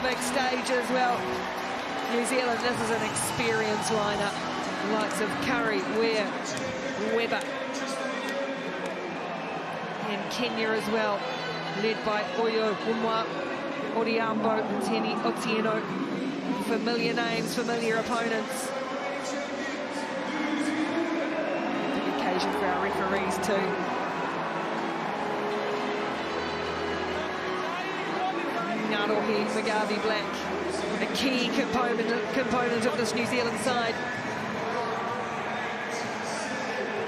big stage as well. New Zealand, this is an experienced lineup. The likes of Curry, Ware, Webber. And Kenya as well, led by Oyo Umwa, Odiambo, and Teni Otieno. Familiar names, familiar opponents. Big occasion for our referees too. Ngarohi Magavi Black, a key component of this New Zealand side.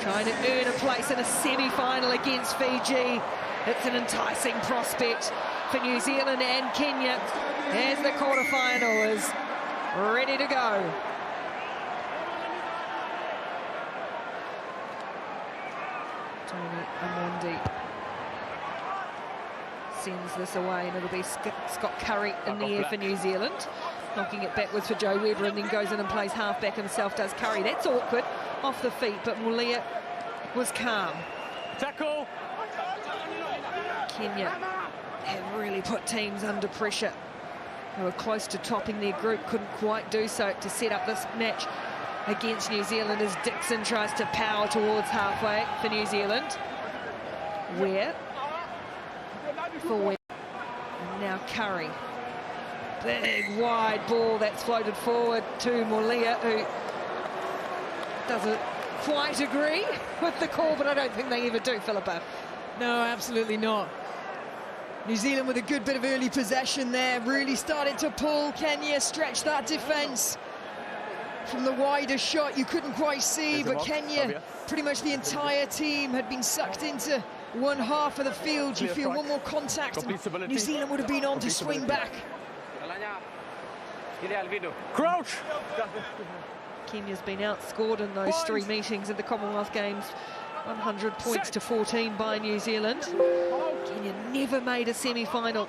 Trying to earn a place in a semi-final against Fiji. It's an enticing prospect for New Zealand and Kenya as the quarter-final is ready to go. Tony Amondi sends this away, and it'll be Scott Curry in the air for New Zealand, knocking it backwards for Joe Webber, and then goes in and plays half-back himself, does Curry. That's awkward, off the feet, but Mulia was calm. Tackle. Kenya have really put teams under pressure. They were close to topping their group, couldn't quite do so to set up this match against New Zealand as Dixon tries to power towards halfway for New Zealand. Ware for Ware. And now Curry. Big wide ball that's floated forward to Mulia, who doesn't quite agree with the call, but I don't think they ever do, Philippa. No, absolutely not. New Zealand with a good bit of early possession there, really started to pull. Kenya stretched that defence. From the wider shot, you couldn't quite see, but Kenya, pretty much the entire team had been sucked into one half of the field. You feel one more contact, and New Zealand would have been on to swing back. Crouch! Kenya's been outscored in those three meetings at the Commonwealth Games, 100 points to 14 by New Zealand. Kenya never made a semi-final,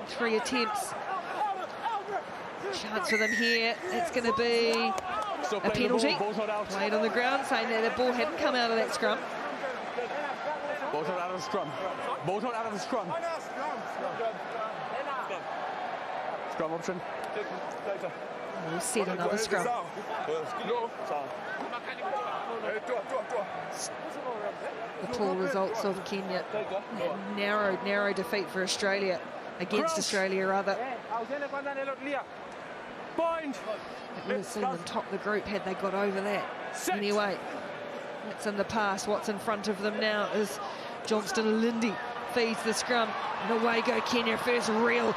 3 attempts. Chance for them here, it's going to be a penalty. Played on the ground, saying that the ball hadn't come out of that scrum. Ball's not out of the scrum. Ball's not out of the scrum. Scrum option. We'll set another scrum. The poor results of Kenya. Narrow defeat for Australia, against Australia rather. Point. It would have seen them top the group had they got over that. Anyway, that's in the past. What's in front of them now is Johnston Lindy feeds the scrum. And away go Kenya. First real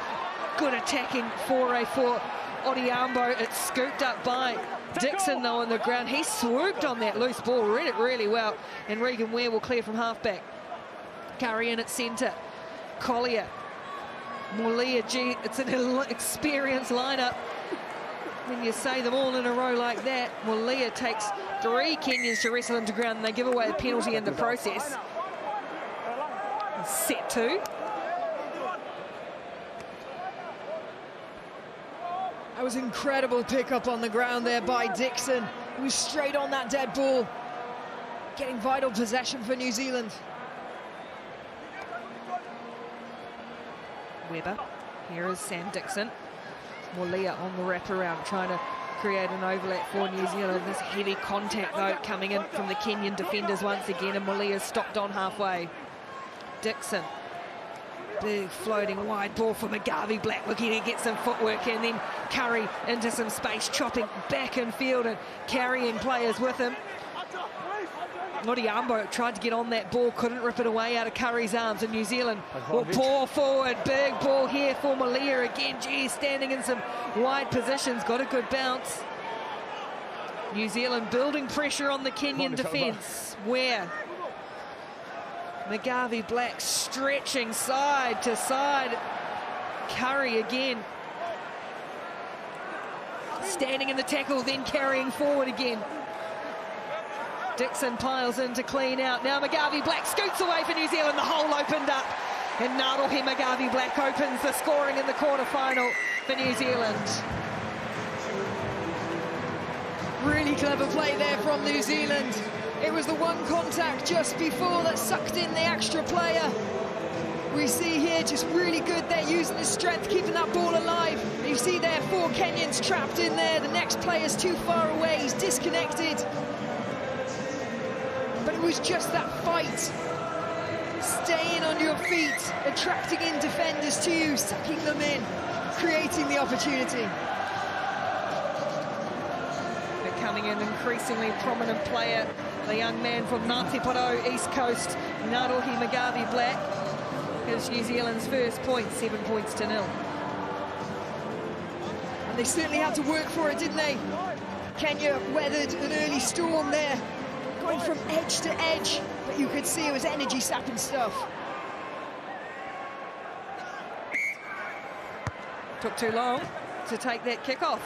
good attacking foray for Odiambo. It's scooped up by Dixon though on the ground. He swooped on that loose ball, read it really well. And Regan Ware will clear from halfback. Curry in at centre. Collier. Mulia, gee, it's an experienced lineup. When you say them all in a row like that, Mulia takes 3 Kenyans to wrestle him to ground, and they give away a penalty in the process. Set 2. That was incredible pick-up on the ground there by Dixon. He was straight on that dead ball, getting vital possession for New Zealand. Webber, here is Sam Dixon. Mulia on the wraparound, trying to create an overlap for New Zealand. This heavy contact though coming in from the Kenyan defenders once again, and Mulia stopped on halfway. Dixon, big floating wide ball for Magavi Black, looking to get some footwork, and then Curry into some space, chopping back in field and carrying players with him. Odiambo tried to get on that ball, couldn't rip it away out of Curry's arms, and New Zealand will pour forward. Big ball here for Mulia again. Gee, standing in some wide positions, got a good bounce. New Zealand building pressure on the Kenyan defence. Where Magavi Black stretching side to side. Curry again standing in the tackle, then carrying forward again. Dixon piles in to clean out. Now Magavi Black scoots away for New Zealand. The hole opened up, and Ngarohi Magavi Black opens the scoring in the quarter-final for New Zealand. Really clever play there from New Zealand. It was the one contact just before that sucked in the extra player. We see here just really good there, using his strength, keeping that ball alive. He You see there, 4 Kenyans trapped in there. The next player's too far away. He's disconnected. But it was just that fight. Staying on your feet, attracting in defenders to you, sucking them in, creating the opportunity. Becoming an increasingly prominent player, the young man from Ngāti East Coast, Ngārohi Magavi Black, gives New Zealand's first point, 7 points to 0. And they certainly had to work for it, didn't they? Kenya weathered an early storm there, going from edge to edge, but you could see it was energy-sapping stuff. Took too long to take that kick-off.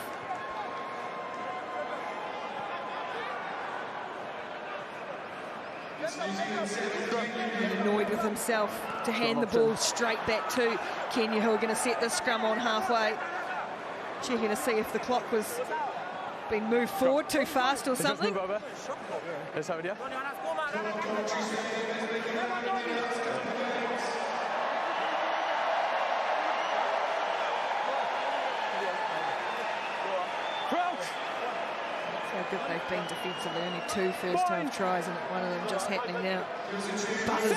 Annoyed with himself to hand the ball straight back to Kenya, who are going to set the scrum on halfway. Checking to see if the clock was being moved forward too fast or something. Let's have it, yeah. How good they've been defensively. Only 2 first-half tries, and one of them just happening now. Buzz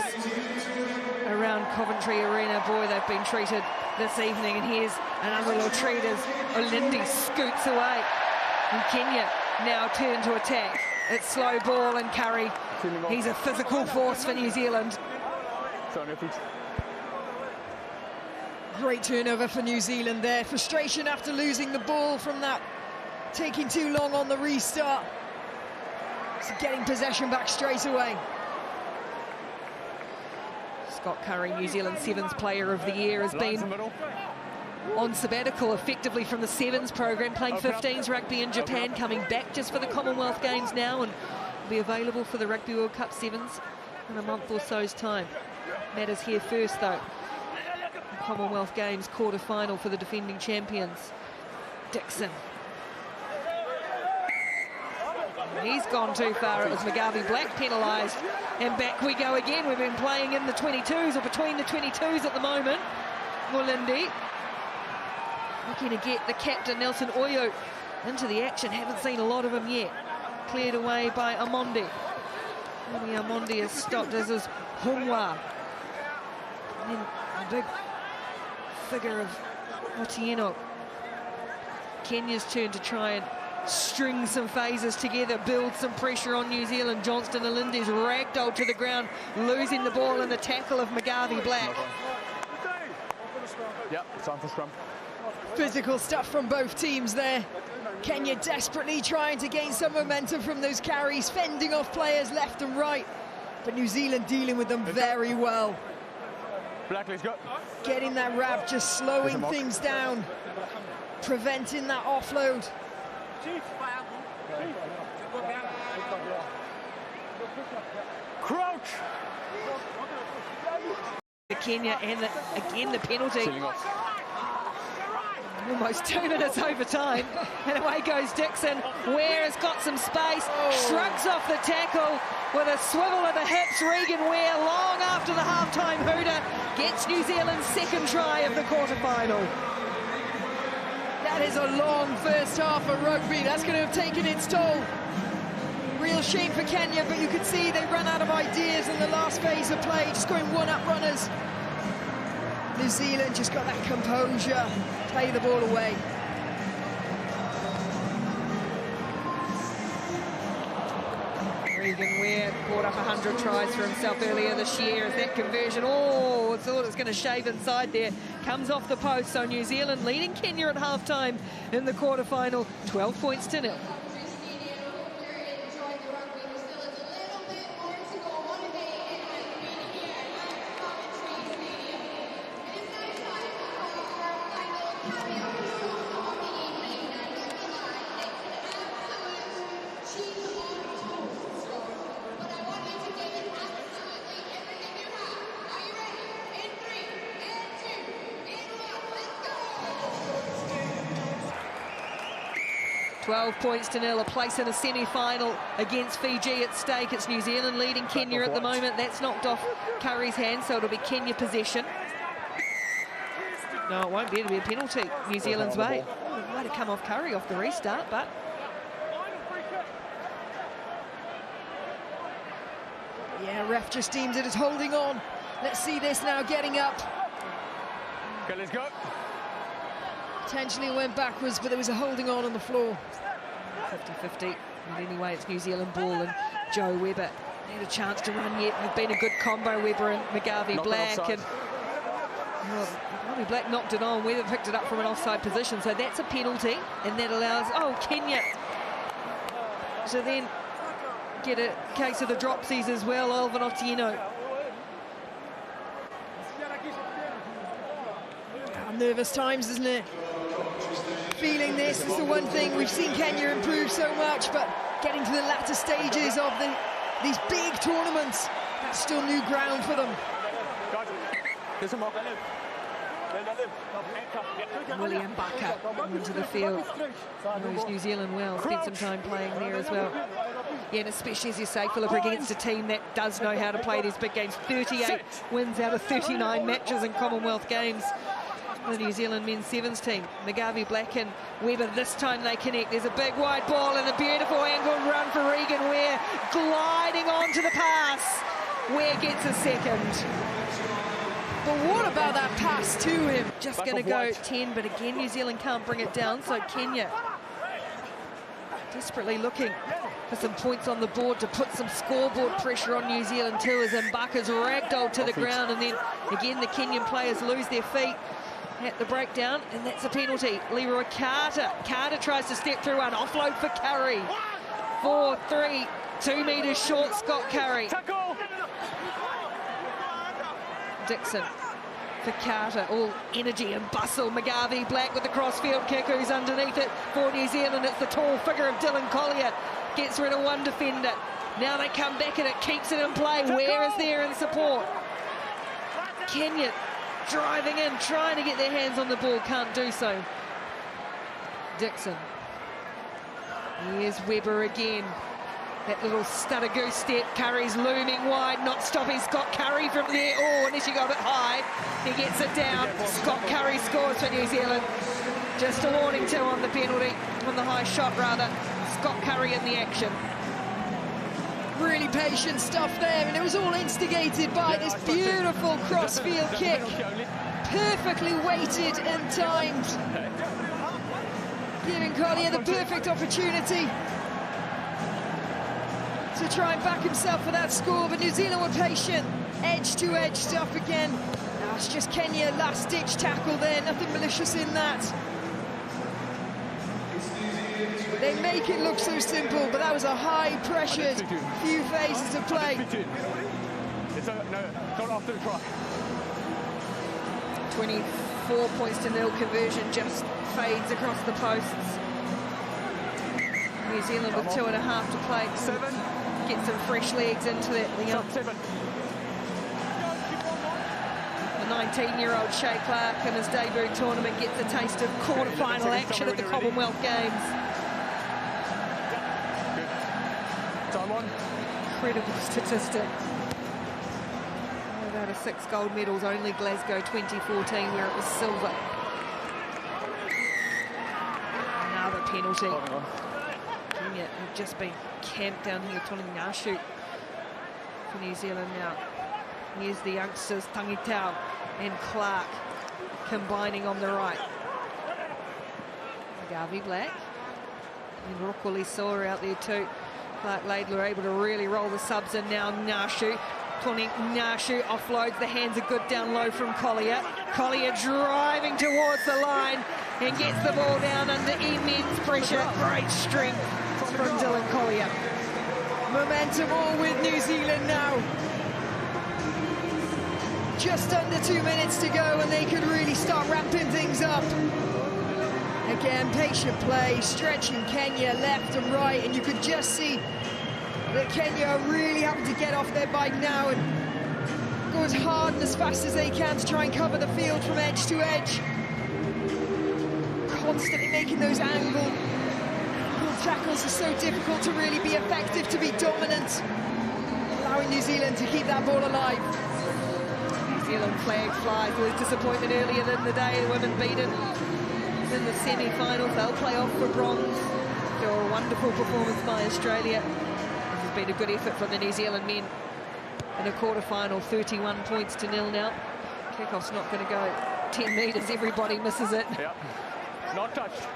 around Coventry Arena. Boy, they've been treated this evening, and here's another little treat as Olindi scoots away. And Kenya now turn to attack. It's slow ball, and Curry, he's a physical force for New Zealand. Great turnover for New Zealand there. Frustration after losing the ball from that, taking too long on the restart. So getting possession back straight away. Scott Curry, New Zealand Sevens Player of the Year, has been on sabbatical effectively from the Sevens program, playing 15s rugby in Japan, coming back just for the Commonwealth Games now, and will be available for the Rugby World Cup Sevens in a month or so's time. Matters here first, though. The Commonwealth Games quarter-final for the defending champions. Dixon. He's gone too far. It was Magavi Black penalised, and back we go again. We've been playing in the 22s, or between the 22s at the moment. Mulindi looking to get the captain Nelson Oyo into the action. Haven't seen a lot of him yet. Cleared away by Amondi. Amondi is stopped, as is Humwa. And then a big figure of Otieno. Kenya's turn to try and string some phases together, build some pressure on New Zealand. Johnston Alindi's ragdolled to the ground, losing the ball in the tackle of Magavi Black. Yeah, it's time for scrum. Physical stuff from both teams there. Kenya desperately trying to gain some momentum from those carries, fending off players left and right. But New Zealand dealing with them very well. Black, let's go. Getting that wrap, just slowing things down, preventing that offload. Crouch! Kenya, and again the penalty. Almost 2 minutes over time, and away goes Dixon. Ware has got some space, shrugs off the tackle with a swivel of the hips. Regan Ware, long after the half-time hooter, gets New Zealand's second try of the quarter-final. That is a long first half of rugby. That's going to have taken its toll. Real shame for Kenya, but you could see they ran out of ideas in the last phase of play, just going one-up runners. New Zealand just got that composure, play the ball away. Regan Ware caught up 100 tries for himself earlier this year as that conversion, I thought it was going to shave inside there, comes off the post. So New Zealand leading Kenya at half-time in the quarter-final, 12 points to 0. Points to 0, a place in a semi-final against Fiji at stake. It's New Zealand leading Kenya at the moment. That's knocked off Curry's hand, so it'll be Kenya possession. No, it won't be. It'll be a penalty New Zealand's way. Oh, it might have come off Curry off the restart, but... Yeah, ref just deems it as holding on. Let's see this now, getting up. Okay, let's go. Potentially it went backwards, but there was a holding on the floor. 50-50. And anyway, it's New Zealand ball, and Joe Webber had a chance to run yet. It's been a good combo, Webber and McGarvey Black. And McGarvey Black knocked it on. Webber picked it up from an offside position, so that's a penalty, and that allows Kenya to then get a case of the dropsies as well. Alvin Otieno. Nervous times, isn't it? Feeling this is the one thing we've seen Kenya improve so much, but getting to the latter stages of these big tournaments, that's still new ground for them. William Bucker into the field. Knows New Zealand well, spent some time playing there as well. Yeah, and especially, as you say, Philip, against a team that does know how to play these big games. 38 wins out of 39 matches in Commonwealth games. The New Zealand men's sevens team. McGarvey Black and Webber, this time they connect. There's a big wide ball and a beautiful angled run for Regan Ware, gliding onto the pass. Ware gets a second. But what about that pass to him? Just going to go 10, but again, New Zealand can't bring it down, so Kenya desperately looking for some points on the board to put some scoreboard pressure on New Zealand too, as Mbaka's ragdolled to the ground, and then again the Kenyan players lose their feet at the breakdown, and that's a penalty. Leroy Carter. Carter tries to step through one. Offload for Curry. 4-3. 2 metres short, Scott Curry. Dixon for Carter. All energy and bustle. McGarvey Black with the crossfield kick, who's underneath it for New Zealand. It's the tall figure of Dylan Collier. Gets rid of one defender. Now they come back and it keeps it in play. Where is there in support? Kenya driving in, trying to get their hands on the ball, can't do so. Dixon. Here's Webber again. That little stutter goose step. Curry's looming wide, not stopping Scott Curry from there. Oh, unless you got a bit high. He gets it down. Scott Curry scores for New Zealand. Just a warning too on the penalty, on the high shot rather. Scott Curry in the action. Really patient stuff there, and it was all instigated by this beautiful crossfield kick. Perfectly weighted and timed. Giving Collier the perfect opportunity to try and back himself for that score, but New Zealand were patient. Edge-to-edge stuff again. Now it's just Kenya, last-ditch tackle there, nothing malicious in that. They make it look so simple, but that was a high-pressured few phases of play. Not after the try. 24 points to nil. Conversion just fades across the posts. New Zealand with 2.5 to play. Get some fresh legs into it. The 19-year-old Shay Clark in his debut tournament gets a taste of quarter-final action at the Commonwealth Games. Time on. Incredible statistic. Out of 6 gold medals, only Glasgow 2014, where it was silver. Another penalty. Kenya have just been camped down here. Tony Ngashu for New Zealand now. Here's the youngsters, Tangitau and Clark combining on the right. Garvey Black and Rockwilly Saw out there too. Clark Laidler able to really roll the subs in now. Ngashu. Tony Ngashu offloads, the hands are good down low from Collier. Collier driving towards the line and gets the ball down under immense pressure. Great strength from Dylan Collier. Momentum all with New Zealand now. Just under 2 minutes to go and they could really start ramping things up. Again, patient play, stretching Kenya left and right, and you could just see that Kenya are really having to get off their bike now and go as hard and as fast as they can to try and cover the field from edge to edge. Constantly making those angled tackles are so difficult to really be effective, to be dominant, allowing New Zealand to keep that ball alive. New Zealand flag flies. There was disappointment earlier in the day. The women beaten in the semi-finals. They'll play off for bronze. They were a wonderful performance by Australia. This has been a good effort from the New Zealand men in a quarter-final. 31 points to 0 now. Kickoff's not going to go 10 metres. Everybody misses it. Yeah, not touched.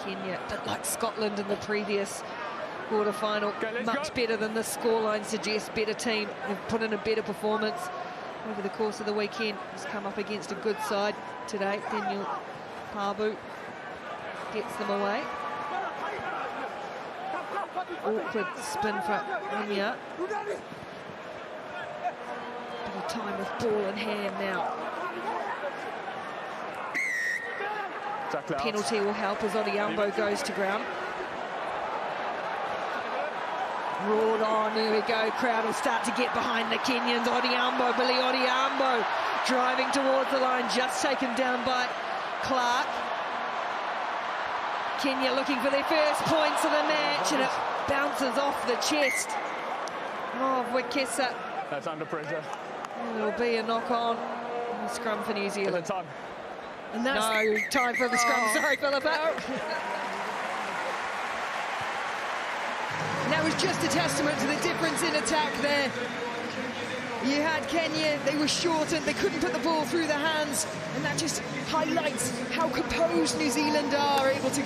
Kenya, like Scotland in the previous quarter-final, much better than the scoreline suggests. Better team, they've put in a better performance over the course of the weekend. Has come up against a good side today. Daniel Pabu gets them away. Awkward spin for Anya. Bit of time with ball in hand now. Penalty will help as Odhiambo goes to ground. Roared on, here we go. Crowd will start to get behind the Kenyans. Odhiambo, Billy Odhiambo, driving towards the line, just taken down by Clark. Kenya looking for their first points of the match, and it bounces off the chest of Wekesa. That's under pressure. And it'll be a knock-on. Scrum for New Zealand. Time. And that's No time for the scrum. Sorry, Philippa. And that was just a testament to the difference in attack there. You had Kenya, they were shortened, they couldn't put the ball through the hands, and that just highlights how composed New Zealand are able to